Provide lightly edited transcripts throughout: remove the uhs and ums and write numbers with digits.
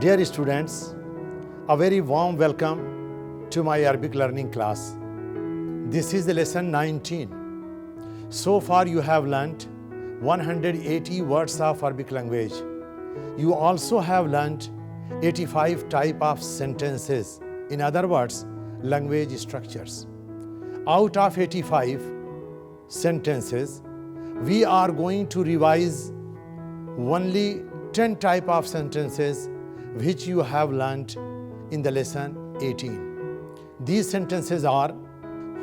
Dear students, a very warm welcome to my Arabic learning class. This is the lesson 19. So far you have learnt 180 words of Arabic language. You also have learnt 85 type of sentences. In other words, language structures. Out of 85 sentences, we are going to revise only 10 type of sentences which you have learnt in the lesson 18. These sentences are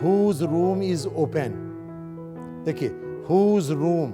whose room is open. देखिए, whose room,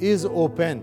is open,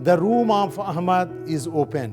The room of Ahmad is open.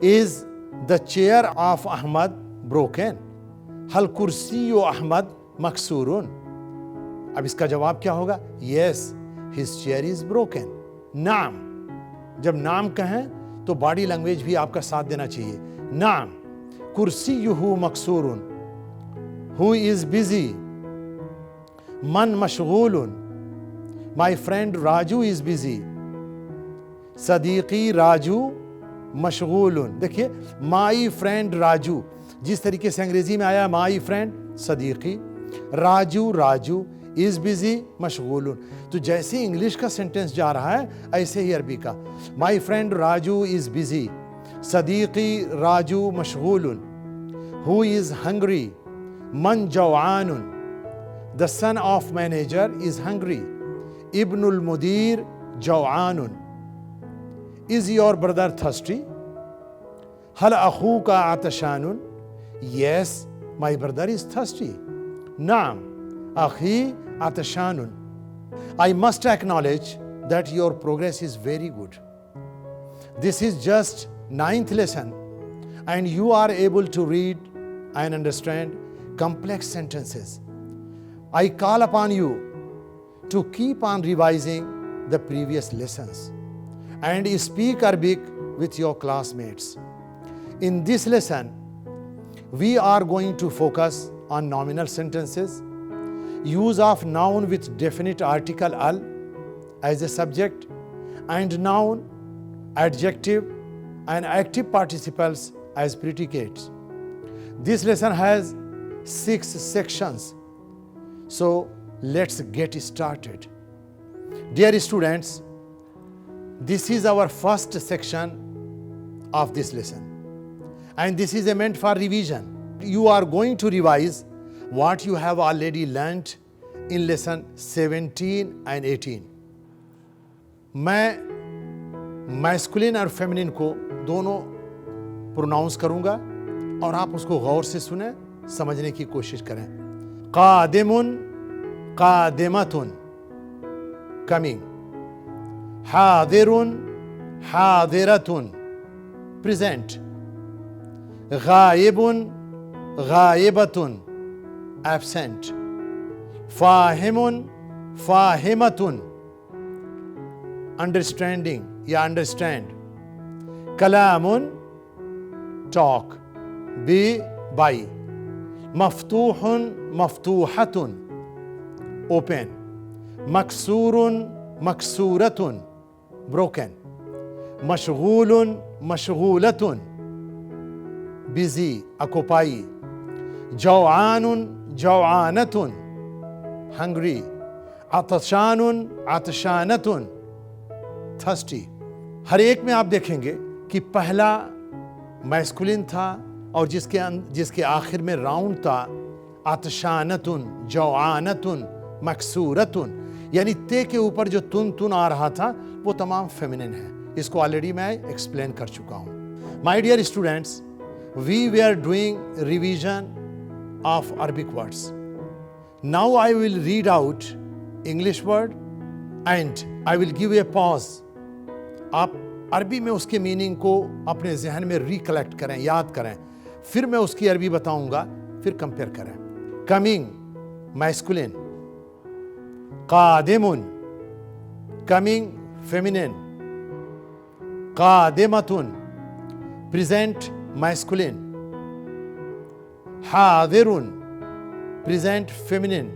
Is the chair of Ahmad broken? हल कुर्सी अहमद मकसूरुन. अब इसका जवाब क्या होगा? Yes, his chair is broken. नाम, जब नाम कहें तो बॉडी लैंग्वेज भी आपका साथ देना चाहिए. नाम, कुर्सीयुहु मकसूरुन. Who is busy? मन मशगूलुन. My friend Raju is busy. Siddiqui Raju मशगूलुन. देखिए, माई फ्रेंड राजू, जिस तरीके से अंग्रेजी में आया माई फ्रेंड सदीकी, राजू इज बिजी मशगूलुन. तो जैसे इंग्लिश का सेंटेंस जा रहा है ऐसे ही अरबी का. My friend Raju is busy, सदीकी राजू मशगूलुन. हु इज हंग्री, मन जवानुन. The son of manager is hungry, इब्नुल मुदीर जवानुन. Is your brother thirsty? हल अखूका आतशानुन. Yes, my brother is thirsty. नाम, अखी आतशानुन. I must acknowledge that your progress is very good. This is just 9th lesson and you are able to read and understand complex sentences. I call upon you to keep on revising the previous lessons and speak Arabic with your classmates. In this lesson, we are going to focus on nominal sentences, use of noun with definite article al as a subject, and noun, adjective, and active participles as predicates. This lesson has 6 sections. So let's get started. Dear students, this is our first section of this lesson and this is meant for revision. You are going to revise what you have already learnt in lesson 17 and 18. मैं masculine और feminine को दोनों pronounce करूंगा और आप उसको गौर से सुने, समझने की कोशिश करें. कादिमुन, कादिमतुन, कमिंग. हादिरुन, हादिरतुन, प्रेजेंट. गायिबुन, गायिबतुन, एब्सेंट. फाहिमुन, फाहिमतुन, अंडरस्टैंडिंग या अंडरस्टैंड. कलामुन, टॉक. बी बाई. मफ्तूहुन, मफ्तूहतुन, ओपन. मकसूरुन, मकसूरतुन, broken. मशगूलुन, मशगूलतुन, busy, occupy. जवानुन, जवानतुन, hungry. आतशानुन, आतशानतुन, thirsty. हर एक में आप देखेंगे कि पहला मैस्कुलिन था और जिसके आखिर में राउंड था आतशानतुन, जवानतुन, मकसूरतुन. यानी ते के ऊपर जो तुन आ रहा था वो तमाम फेमिनिन है. इसको ऑलरेडी मैं एक्सप्लेन कर चुका हूं. My dear students, we way are doing revision of Arabic words. Now I will read out English word and I will give a pause. आप अरबी में उसके मीनिंग को अपने जहन में रिकलेक्ट करें, याद करें. फिर मैं उसकी अरबी बताऊंगा, फिर कंपेयर करें. coming, masculine. Qadimun, coming, feminine. Qadimatun, present, masculine. Hadirun, present, feminine.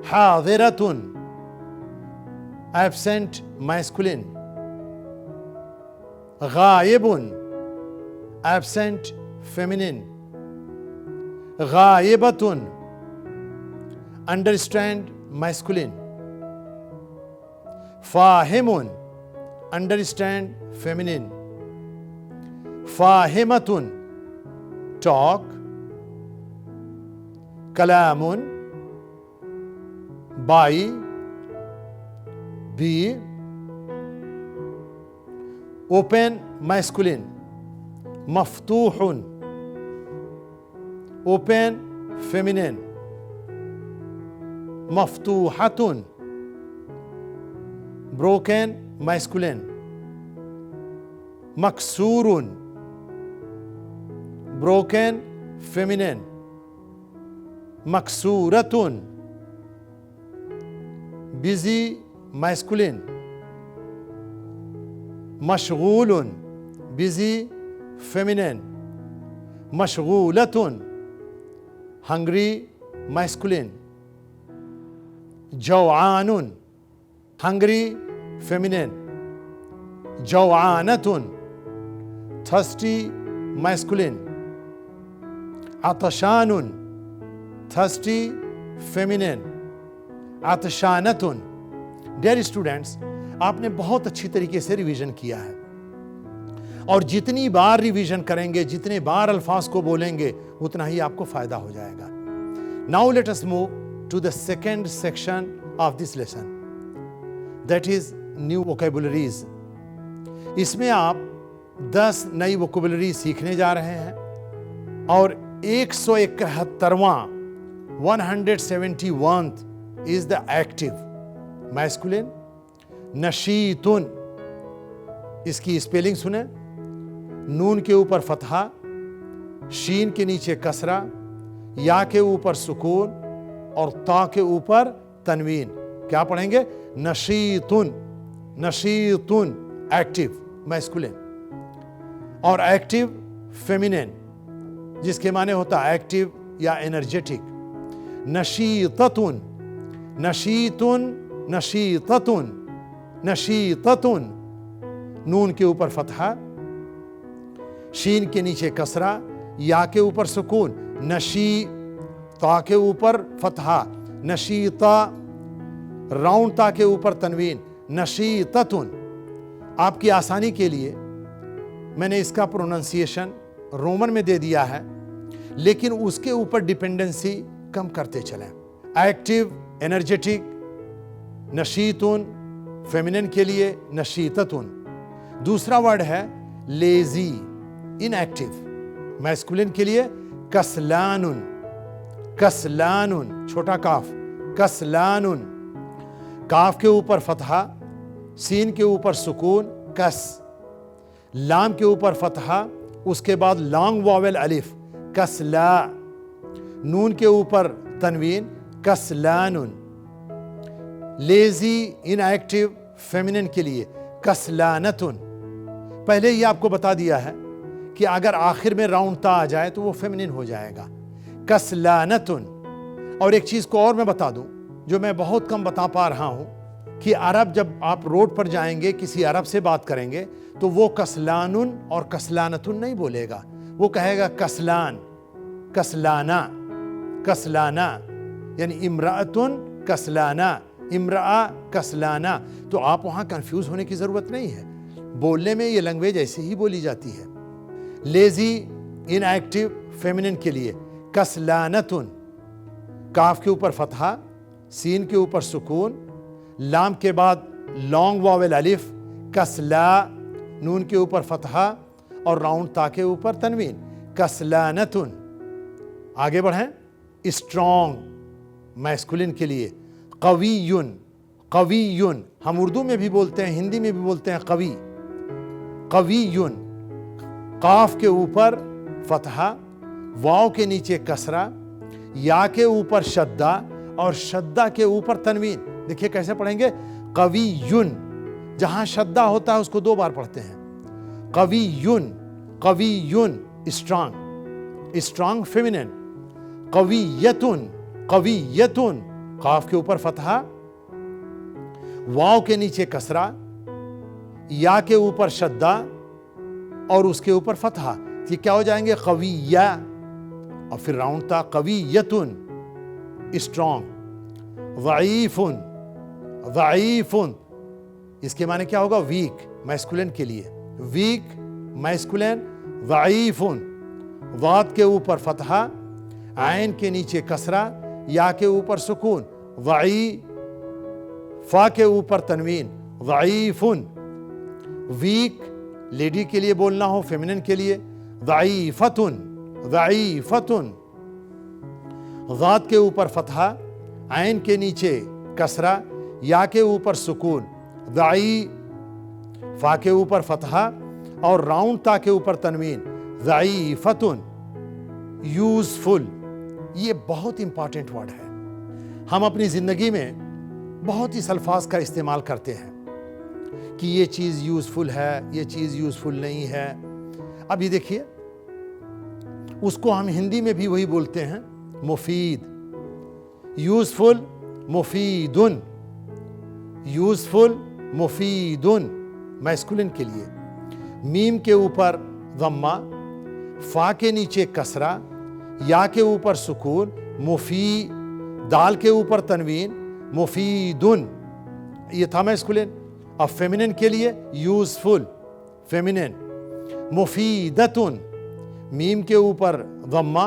Hadiratun, absent, masculine. Ghaibun, absent, feminine. Ghaibatun, understand, masculine. Fahimun, understand, feminine. Fahimatun, talk. Kalamun, buy, be. Open, masculine. Maftuhun, open, feminine. Maftuhatun, broken, masculine. Maksurun, broken, feminine. Maksuratun, busy, masculine. Mashghulun, busy, feminine. Mashghulatun, hungry, masculine. Jaw'anun, hungry, feminine. Jaw'anatun, thirsty, masculine. Atashanun, thirsty, feminine. Atashanatun. Dear students, आपने बहुत अच्छी तरीके से revision किया है और जितनी बार revision करेंगे, जितने बार अल्फाज को बोलेंगे, उतना ही आपको फायदा हो जाएगा. Now let us move to the second section of this lesson, that is new vocabularies. इसमें आप 10 नई वोकेबुलरी सीखने जा रहे हैं और 171वां 171th is the active masculine. नशीतुन, इसकी स्पेलिंग सुने. नून के ऊपर फतहा, शीन के नीचे कसरा, या के ऊपर सुकून और ता के ऊपर तनवीन. क्या पढ़ेंगे? नशीतुन. नशीतुन एक्टिव मैस्कुलिन और एक्टिव फेमिनिन, जिसके माने होता है एक्टिव या एनर्जेटिक. नशीततुन, नशीतुन, नशीततुन, नशीततुन. नून के ऊपर फतहा, शीन के नीचे कसरा, या के ऊपर सुकून. नशी, ता के ऊपर फतहा. नशीता, राउंड ता के ऊपर तनवीन. नशीततुन. आपकी आसानी के लिए मैंने इसका प्रोनाउंसिएशन रोमन में दे दिया है, लेकिन उसके ऊपर डिपेंडेंसी कम करते चलें. एक्टिव, एनर्जेटिक, नशीतुन फेमिनिन के लिए नशीततुन. दूसरा वर्ड है लेजी, इनएक्टिव. मैस्कुलिन के लिए कसलानुन. कसलानुन, छोटा काफ, कसलानुन. काफ के ऊपर फतहा, सीन के ऊपर सुकून, कस. लाम के ऊपर फतहा, उसके बाद लॉन्ग वावेल अलिफ, कसला. नून के ऊपर तनवीन, कसलानुन. लेजी, इनएक्टिव फेमिनिन के लिए कसलानतुन. पहले ही आपको बता दिया है कि अगर आखिर में राउंड ता आ जाए तो वो फेमिनिन हो जाएगा. कसलानतुन. और एक चीज को और मैं बता दूं जो मैं बहुत कम बता पा रहा हूं, कि अरब जब आप रोड पर जाएंगे, किसी अरब से बात करेंगे, तो वो कसलानुन और कसलानतुन नहीं बोलेगा, वो कहेगा कसलान, कसलाना, कसलाना. यानी इमराअतुन कसलाना, इमराअ कसलाना. तो आप वहां कंफ्यूज होने की जरूरत नहीं है, बोलने में ये लैंग्वेज ऐसे ही बोली जाती है. लेजी, इनएक्टिव फेमिनिन के लिए कसलानतुन. काफ के ऊपर फतहा, सीन के ऊपर सुकून, लाम के बाद लॉन्ग वावेल अलिफ, कसला. नून के ऊपर फतहा और राउंड ता के ऊपर तनवीन, कसलानतुन. आगे बढ़ें. स्ट्रॉन्ग मैस्कुलिन के लिए कवियुन. कवियुन हम उर्दू में भी बोलते हैं, हिंदी में भी बोलते हैं कवि. कवियुन. काफ के ऊपर फतहा, वाव के नीचे कसरा, या के ऊपर शद्दा और शद्दा के ऊपर तनवीन। देखिए कैसे पढ़ेंगे, कवियुन, जहां शद्दा होता है उसको 2 बार पढ़ते हैं, कवियुन, कवियुन स्ट्रांग, स्ट्रांग फेमिनिन, कवियतुन, कवियतुन काफ के ऊपर फतहा, वाव के नीचे कसरा, या के ऊपर शद्दा और उसके ऊपर फतहा, ये क्या हो जाएंगे, कविया, और फिर राउंड था कवियतुन स्ट्रांग, ज़ईफुन, ज़ईफुन इसके माने क्या होगा, वीक, मैस्कुलिन के लिए वीक मैस्कुलिन, ज़ईफुन वाद के ऊपर फतहा, आइन के नीचे कसरा, या के ऊपर सुकून, ज़ई, फा के ऊपर तनवीन, ज़ईफुन, वीक लेडी के लिए बोलना हो, फेमिनिन के लिए ज़ईफतुन, ज़ईफतुन, ज़ात के ऊपर फतहा, आइन के नीचे कसरा, या के ऊपर सुकून, ज़ई, फा के ऊपर फतहा और राउंड ता के ऊपर तनवीन, ज़ईफतुन, यूजफुल। ये बहुत इंपॉर्टेंट वर्ड है, हम अपनी जिंदगी में बहुत इस अल्फाज का इस्तेमाल करते हैं कि ये चीज यूजफुल है, ये चीज यूजफुल नहीं है। अब ये देखिए, उसको हम हिंदी में भी वही बोलते हैं, मुफीद, यूजफुल, मुफीदुन, यूजफुल, मुफीदुन मैस्कुलिन के लिए, मीम के ऊपर ज़म्मा, फा के नीचे कसरा, या के ऊपर सुकून, मुफी, दाल के ऊपर तनवीन, मुफीदुन, ये था मैस्कुलिन। अब फेमिनिन के लिए यूजफुल, फेमिनिन, मुफीदतुन, मीम के ऊपर ज़म्मा,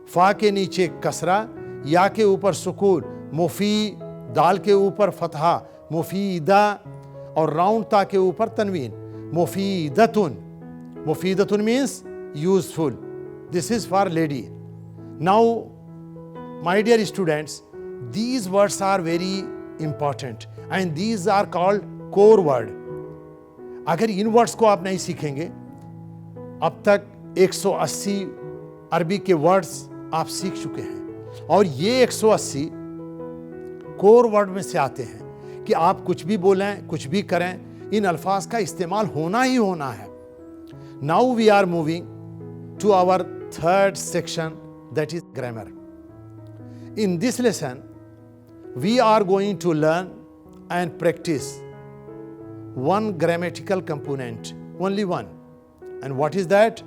फा के नीचे कसरा, या के ऊपर सुकून, मुफी, दाल के ऊपर फतहा, मुफीदा और राउंड ता के ऊपर तनवीन, मुफीदतुन। मुफीदतुन means useful, this is for lady. Now my dear students, these words are very important and these are called core word। अगर इन वर्ड्स को आप नहीं सीखेंगे, अब तक 180 अरबी के वर्ड्स आप सीख चुके हैं और ये 180 कोर वर्ड में से आते हैं कि आप कुछ भी बोलें, कुछ भी करें, इन अल्फाज का इस्तेमाल होना ही होना है। Now we are moving to our third section, that is grammar. In this lesson we are going to learn and practice one grammatical component, only one. And what is that?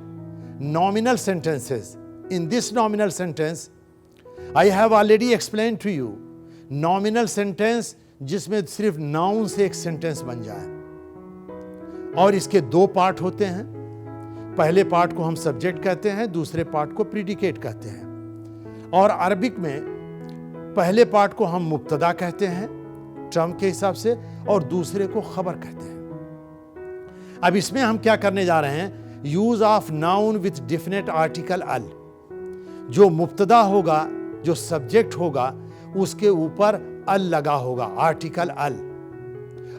Nominal sentences. In this nominal sentence, I have already explained to you, nominal sentence जिसमें सिर्फ noun से एक sentence बन जाए, और इसके 2 part होते हैं। पहले पार्ट को हम सब्जेक्ट कहते हैं, दूसरे पार्ट को प्रीडिकेट कहते हैं। और अरबिक में पहले पार्ट को हम मुब्तदा कहते हैं टर्म के हिसाब से, और दूसरे को खबर कहते हैं। अब इसमें हम क्या करने जा रहे हैं, use of noun with definite article अल। जो मुब्तदा होगा, जो सब्जेक्ट होगा, उसके ऊपर अल लगा होगा, आर्टिकल अल।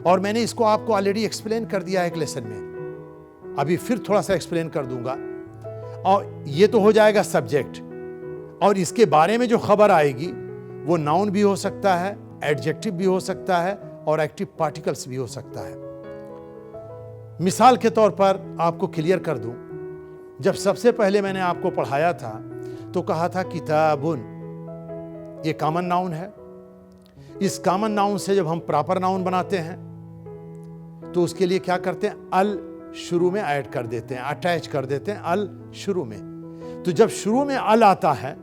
और मैंने इसको आपको ऑलरेडी एक्सप्लेन कर दिया है एक लेसन में, अभी फिर थोड़ा सा एक्सप्लेन कर दूंगा। और ये तो हो जाएगा सब्जेक्ट, और इसके बारे में जो खबर आएगी वो नाउन भी हो सकता है, एडजेक्टिव भी हो सकता है, और एक्टिव पार्टिकल्स भी हो सकता है। मिसाल के तौर पर आपको क्लियर कर दूं, जब सबसे पहले मैंने आपको पढ़ाया था तो कहा था किताबुन, ये कॉमन नाउन है। इस कॉमन नाउन से जब हम प्रॉपर नाउन बनाते हैं तो उसके लिए क्या करते हैं, अल शुरू में ऐड कर देते हैं, अटैच कर देते हैं अल शुरू में। तो जब शुरू में अल आता है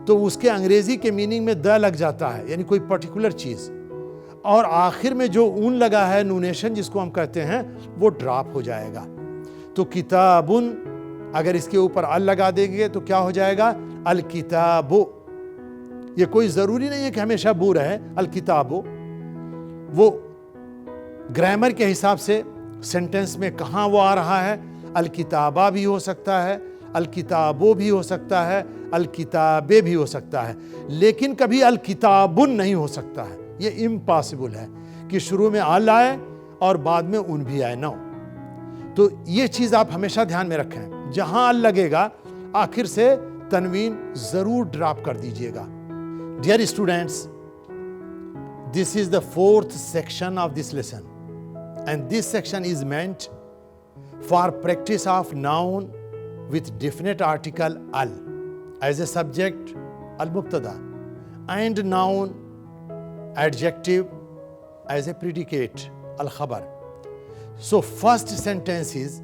तो उसके अंग्रेजी के मीनिंग में द लग जाता है, यानी कोई पर्टिकुलर चीज, और आखिर में जो ऊन लगा है, नूनेशन जिसको हम कहते हैं, वो ड्रॉप हो जाएगा। तो किताबुन अगर इसके ऊपर अल लगा देंगे तो क्या हो जाएगा, अल किताबो। ये कोई जरूरी नहीं है कि हमेशा बू रहे, अल किताबो। वो ग्रामर के हिसाब से सेंटेंस में कहाँ वो आ रहा है, अल किताबा भी हो सकता है, अल किताबो भी हो सकता है, अल किताबे भी हो सकता है, लेकिन कभी अल किताबुन नहीं हो सकता है। ये इम्पॉसिबल है कि शुरू में अल आए और बाद में उन भी आए, नो। तो ये चीज आप हमेशा ध्यान में रखें, जहां अल लगेगा आखिर से तनवीन जरूर ड्रॉप कर दीजिएगा। Dear students, this is the 4th section of this lesson, and this section is meant for practice of noun with definite article al as a subject, al-mubtada, and noun adjective as a predicate, al-khabar. So first sentence is,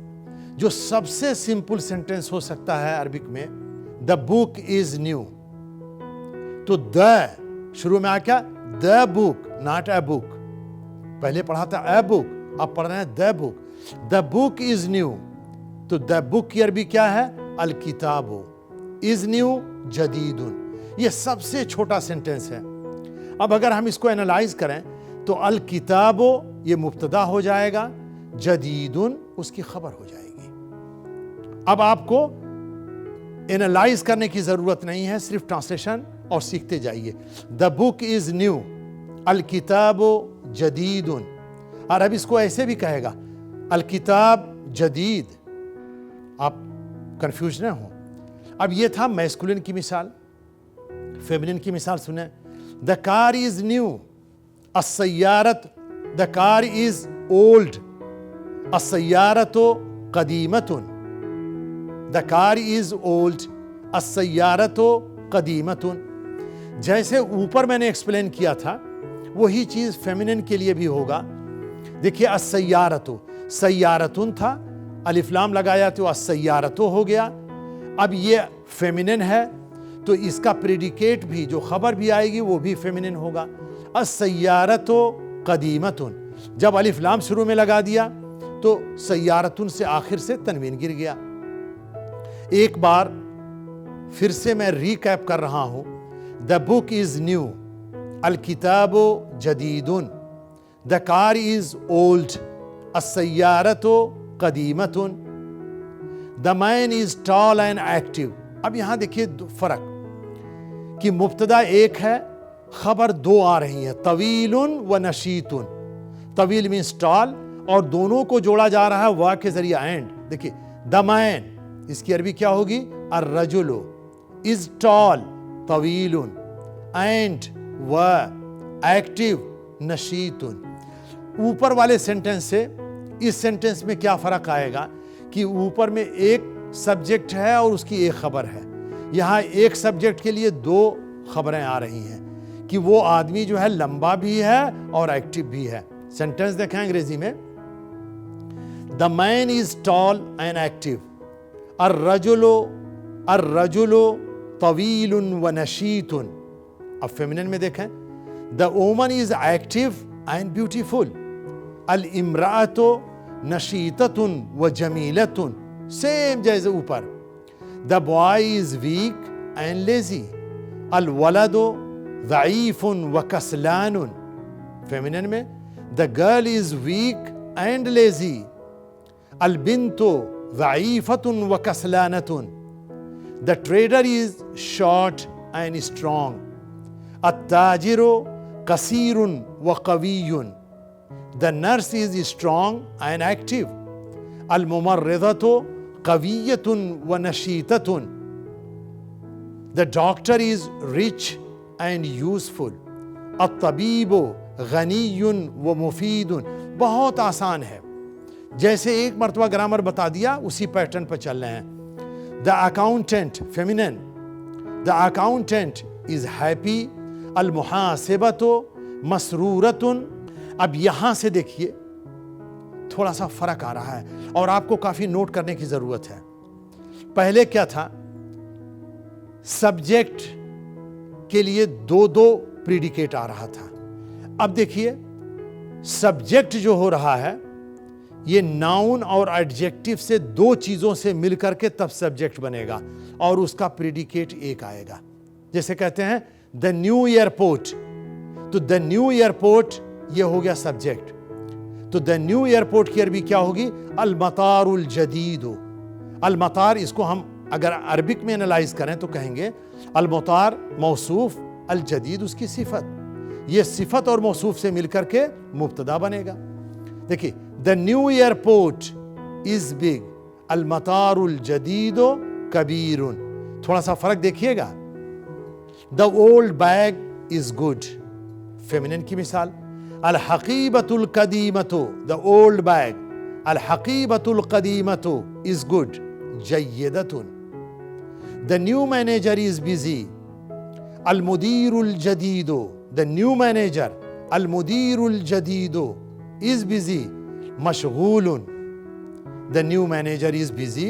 जो सबसे simple sentence हो सकता है Arabic में, the book is new. तो the शुरू में आ क्या, the book, not a book. पहले पढ़ा था अ बुक, अब पढ़ रहे हैं the book. The book is new, तो द बुक की अरबी क्या है, अल किताबो। इज न्यू जदीदुन, ये सबसे छोटा सेंटेंस है। अब अगर हम इसको एनालाइज करें तो अल किताबो ये मुब्तदा हो जाएगा, जदीदुन उसकी खबर हो जाएगी। अब आपको एनालाइज करने की जरूरत नहीं है, सिर्फ ट्रांसलेशन और सीखते जाइए। द बुक इज न्यू, अल किताबो जदीदुन। और अब इसको ऐसे भी कहेगा, अल किताब जदीद। आप कंफ्यूज ना हो। अब ये था मैस्कुलिन की मिसाल। फेमिनिन की मिसाल सुने, द कार इज न्यू, अस्सय्यारत, द कार इज ओल्ड, अस्सय्यारतो कदीमतुन। द कार इज ओल्ड, अस्सय्यारतो कदीमतुन। जैसे ऊपर मैंने एक्सप्लेन किया था, वही चीज फेमिनिन के लिए भी होगा। देखिए, अस्सय्यारतो, सय्यारतुन था, अलिफ लाम लगाया तो अस्सय्यारतो हो गया। अब ये फेमिनिन है, तो इसका प्रेडिकेट भी, जो खबर भी आएगी वो भी फेमिनिन होगा, अस्सय्यारतो कदीमतुन। जब अलिफ लाम शुरू में लगा दिया तो सय्यारतुन से आखिर से तनवीन गिर गया। एक बार फिर से मैं रिकैप कर रहा हूं, द बुक इज न्यू, अल किताबो जदीदुन, द कार इज ओल्ड, अस्सय्यारतो कदीमतुन, the man is tall and active. अब यहां देखिए फर्क कि मुब्तदा एक है, खबर दो आ रही है, तवीलुन व नशीतुन। तवील मीन्स टॉल, और दोनों को जोड़ा जा रहा है वा के जरिए एंड। देखिए, द मैन, इसकी अरबी क्या होगी, अर्रजुलु इज टॉल तवीलुन, एंड व एक्टिव नशीतुन। ऊपर वाले सेंटेंस से इस सेंटेंस में क्या फर्क आएगा कि ऊपर में एक सब्जेक्ट है और उसकी एक खबर है। यहां एक सब्जेक्ट के लिए दो खबरें आ रही हैं कि वो आदमी जो है लंबा भी है और एक्टिव भी है। सेंटेंस देखें अंग्रेजी में, the man is tall and active, अर्रजुलो तवीलुन व नशीतुन। अब फेमिनिन में देखें, the woman is active and beautiful, अल इम्राअतो नशीततुन व जमीलतुन। सेम जैसे ऊपर, the boy is weak and lazy, अल वलदो ज़ईफुन व कसलानुन। फेमिनिन में, the girl is weak and lazy, अल बिंतो ज़ईफतुन व कसलानतुन, the trader is short and strong, अत्ताजिरो कसीरुन व कवियुन, the nurse is strong and active, अल मुमर्रिदतो कवियतुन व नशीततुन, the doctor is rich and useful, अत्तबीबो गनीयुन व मुफीदुन। बहुत आसान है, जैसे एक मरतबा ग्रामर बता दिया उसी पैटर्न पर चल रहे हैं। The accountant feminine, the accountant is happy, अल मुहासिबतो मसरूरतुन। अब यहां से देखिए थोड़ा सा फर्क आ रहा है और आपको काफी नोट करने की जरूरत है। पहले क्या था, सब्जेक्ट के लिए दो दो प्रीडिकेट आ रहा था। अब देखिए, सब्जेक्ट जो हो रहा है ये नाउन और एडजेक्टिव से दो चीजों से मिलकर के तब सब्जेक्ट बनेगा और उसका प्रीडिकेट एक आएगा। जैसे कहते हैं द न्यू एयरपोर्ट, तो द न्यू एयरपोर्ट ये हो गया सब्जेक्ट। तो द न्यू एयरपोर्ट की अरबी क्या होगी, अल मतारुल जदीदो। अल मतार, इसको हम अगर अरबिक में एनालाइज करें तो कहेंगे अल मतार मौसूफ, अल जदीद उसकी सिफत। ये सिफत और मौसूफ से मिलकर के मुब्तदा बनेगा। देखिए, the new airport is big, अल मतारुल जदीदो कबीरुन। थोड़ा सा फर्क देखिएगा। The old bag is good, feminine की मिसाल। अल हकीबतुल कदीमतु, द ओल्ड बैग, अल हकीबतुल कदीमतु इज गुड, जय्यदतुन। The new manager is busy, अल मुदीरुल जदीदो, द न्यू मैनेजर, अल मुदीरुल जदीदो इज बिजी, मशगूलुन। The new manager is busy,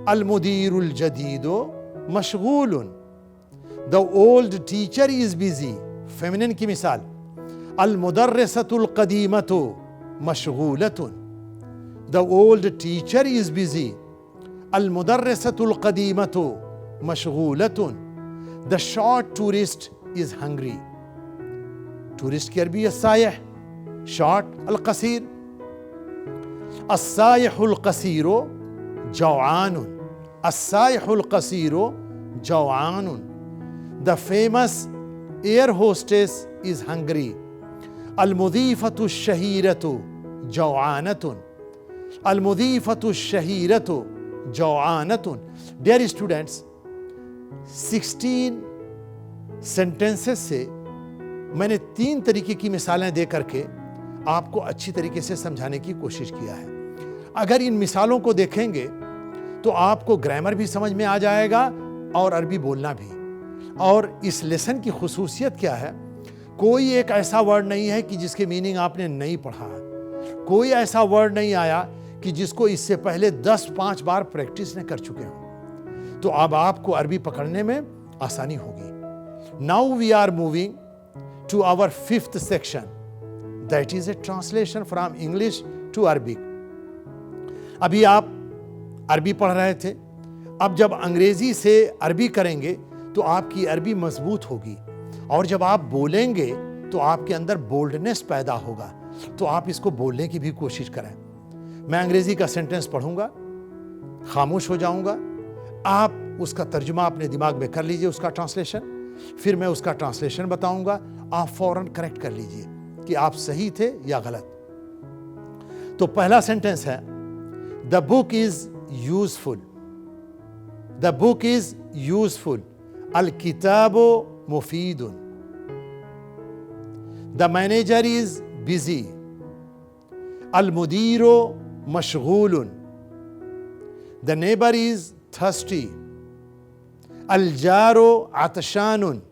अल मुदीरुल जदीदो मशगूलुन। The old teacher is busy, feminine की मिसाल। अल मुदर्रिसतुल कदीमतु मशगूलतुन, the old teacher is busy, अल मुदर्रिसतुल कदीमतु मशगूलतुन। The short tourist is hungry, tourist की अरबी अस्सायह, शॉर्ट अल कसीर। अस्सायहुल कसीरो जवानुन, अस्सायहुल कसीरो जवानुन। The famous air hostess is hungry, अल मुदीफतु शहीरतु जवानतुन, अल मुदीफतु शहीरतु जवानतुन। डियर स्टूडेंट्स, 16 सेंटेंसेस से मैंने 3 तरीके की मिसालें दे करके आपको अच्छी तरीके से समझाने की कोशिश किया है। अगर इन मिसालों को देखेंगे तो आपको ग्रामर भी समझ में आ जाएगा और अरबी बोलना भी। और इस लेसन की खुसूसियत क्या है, कोई एक ऐसा वर्ड नहीं है कि जिसके मीनिंग आपने नहीं पढ़ा है। कोई ऐसा वर्ड नहीं आया कि जिसको इससे पहले 10-5 बार प्रैक्टिस न कर चुके हो। तो अब आपको अरबी पकड़ने में आसानी होगी। Now we are moving to our 5th section, that is a translation from English to Arabic. अभी आप अरबी पढ़ रहे थे, अब जब अंग्रेजी से अरबी करेंगे तो आपकी अरबी मजबूत होगी और जब आप बोलेंगे तो आपके अंदर बोल्डनेस पैदा होगा। तो आप इसको बोलने की भी कोशिश करें। मैं अंग्रेजी का सेंटेंस पढ़ूंगा, खामोश हो जाऊंगा, आप उसका तर्जुमा अपने दिमाग में कर लीजिए, उसका ट्रांसलेशन, फिर मैं उसका ट्रांसलेशन बताऊंगा, आप फौरन करेक्ट कर लीजिए कि आप सही थे या गलत। तो पहला सेंटेंस है, the book is useful, the book is useful, अल किताबो मुफीदुन। द मैनेजर इज बिजी, अल मुदीरो मशगूलुन। द नेबर इज थर्स्टी, अल जारो आतशानुन।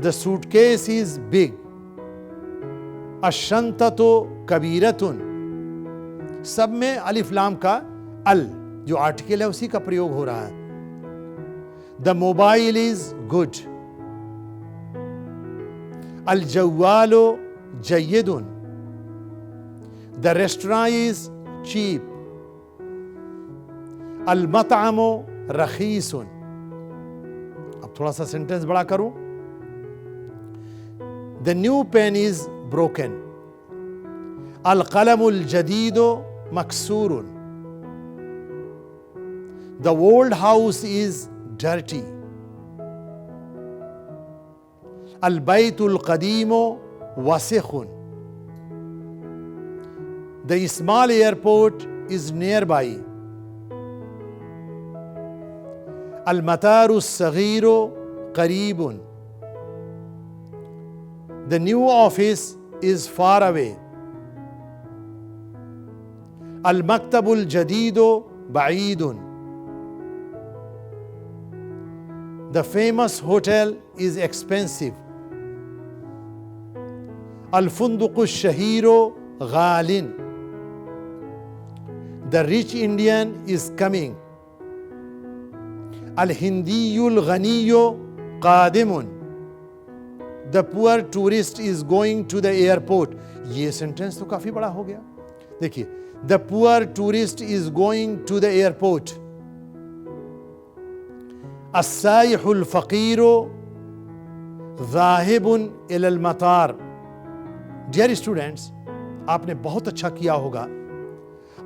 द सूटकेस इज बिग, अशंततो कबीरतुन। सब में अलिफ लाम का अल जो आर्टिकल है उसी का प्रयोग हो रहा है। द मोबाइल इज गुड, अल जवालो जय्यदुन। द रेस्टोरेंट इज चीप, अल मतअमो रखीसुन। अब थोड़ा सा सेंटेंस बड़ा करूं। The new pen is broken, अल कलमुल जदीदो मकसूरुन। The old house is dirty, अल बैतुल कदीमो वसिखुन। The small airport is nearby, अल मतारुस सगीरो करीबुन। The new office is far away, अल मक्तबुल जदीदो बईदुन। The famous hotel is expensive, अल फुंदुकुश शहीरो गालिन। The rich Indian is coming, अल हिंदीयुल गनियो कादिमुन। The poor tourist is going to the airport. ये सेंटेंस तो काफी बड़ा हो गया। देखिए, the poor tourist is going to the airport, अस्साइहुल फकीरो ज़ाहिबुन इलल मतार। डियर स्टूडेंट्स, आपने बहुत अच्छा किया होगा।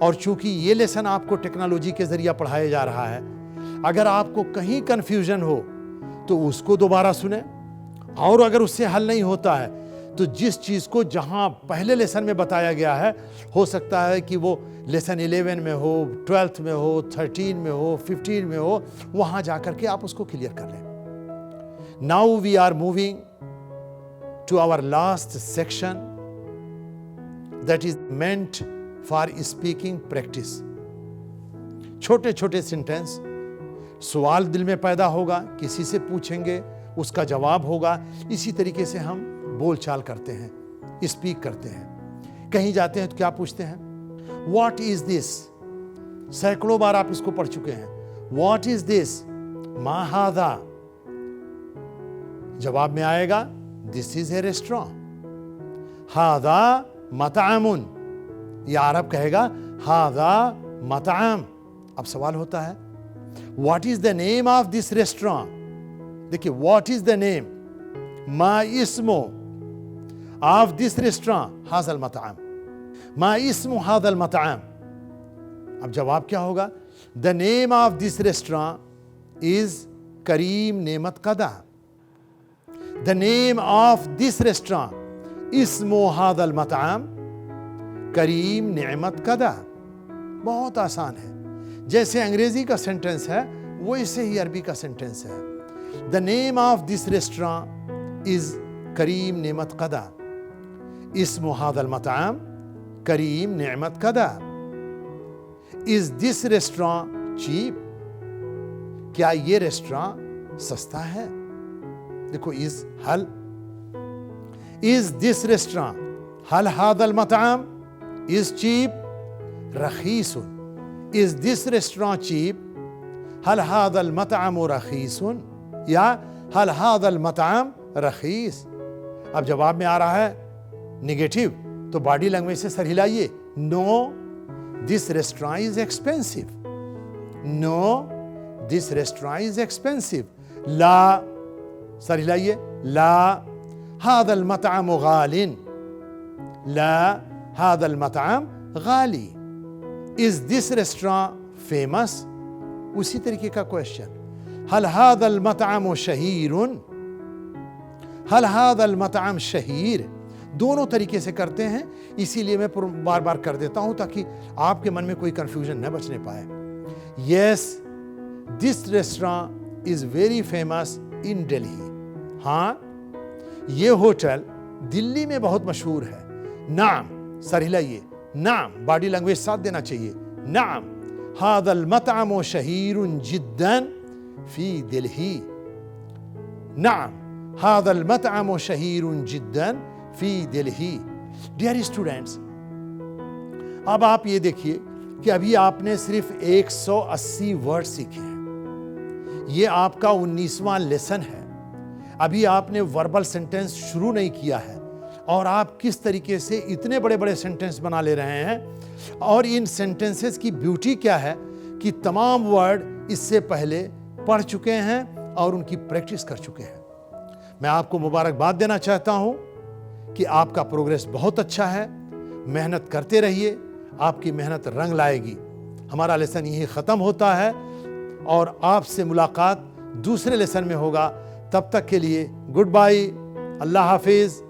और चूंकि ये लेसन आपको टेक्नोलॉजी के जरिए पढ़ाया जा रहा है, अगर आपको कहीं कंफ्यूजन हो तो उसको दोबारा सुने, और अगर उससे हल नहीं होता है तो जिस चीज़ को जहां पहले लेसन में बताया गया है, हो सकता है कि वो लेसन 11 में हो, 12th में हो, 13 में हो, 15 में हो, वहां जाकर के आप उसको क्लियर कर लें। Now we are moving to our last section that is meant for speaking practice. छोटे छोटे सेंटेंस, सवाल दिल में पैदा होगा, किसी से पूछेंगे, उसका जवाब होगा। इसी तरीके से हम बोलचाल करते हैं, स्पीक करते हैं। कहीं जाते हैं तो क्या पूछते हैं? What is this? सैकड़ों बार आप इसको पढ़ चुके हैं। What is this? मा हादा? जवाब में आएगा दिस इज ए रेस्टोरेंट। हादा मतआमुन, या अरब कहेगा हादा मतआम। अब सवाल होता है what is the name of this restaurant? देखिए, व्हाट इज द नेम, मा इस्मो ऑफ दिस रेस्टोरेंट, हाज़ल मतआम, मा इस्मो हाज़ल मतआम। अब जवाब क्या होगा? The name of this restaurant is करीम नेमत कदा। The name of this restaurant इस्मो हाज़ल मतआम करीम नेमत कदा। बहुत आसान है। जैसे अंग्रेजी का सेंटेंस है, वैसे ही अरबी का सेंटेंस है। The name of this restaurant is करीम नेमत कदा, इस्मु हादल मतआम करीम नेमत कदा। Is this restaurant cheap? क्या ये रेस्टोरेंट सस्ता है? देखो, इज हल, इज दिस रेस्टोरेंट, हल हादल मतआम इज चीप, रखीसुन। इज दिस रेस्टोरेंट चीप, हल हादल मतआम रखीसुन, या हल हादल मतआम रखीस। अब जवाब में आ रहा है निगेटिव, तो बॉडी लैंग्वेज से सर हिलाइए। No this restaurant is expensive. No this restaurant is expensive. ला, सर हिलाइए। ला हादल मतआम गालिन। ला हादल मतआम गाली। Is this restaurant famous? उसी तरीके का क्वेश्चन। हल हादल मतआम शहीरुन? हल हादल मतआम शहीर? दोनों तरीके से करते हैं, इसीलिए मैं बार बार कर देता हूं ताकि आपके मन में कोई कंफ्यूजन न बचने पाए। Yes, this restaurant is very famous in Delhi. हाँ, ये होटल दिल्ली में बहुत मशहूर है। नाम, सर हिलाइए। नाम, बॉडी लैंग्वेज साथ देना चाहिए। नाम हादल मतआम शहीरुन जिद्दन फी दिल्ली। नाम हादल मतआम शहीरुन जिद्दन फी दिल्ली। डियर स्टूडेंट्स, अब आप ये देखिए कि अभी आपने सिर्फ 180 वर्ड सीखे हैं। ये आपका 19वां लेसन है। अभी आपने वर्बल सेंटेंस शुरू नहीं किया है, और आप किस तरीके से इतने बड़े बड़े सेंटेंस बना ले रहे हैं। और इन सेंटेंसेस की ब्यूटी क्या है कि तमाम वर्ड इससे पहले पढ़ चुके हैं और उनकी प्रैक्टिस कर चुके हैं। मैं आपको मुबारकबाद देना चाहता हूं कि आपका प्रोग्रेस बहुत अच्छा है। मेहनत करते रहिए, आपकी मेहनत रंग लाएगी। हमारा लेसन यही ख़त्म होता है और आपसे मुलाकात दूसरे लेसन में होगा। तब तक के लिए गुड बाय, अल्लाह हाफिज़।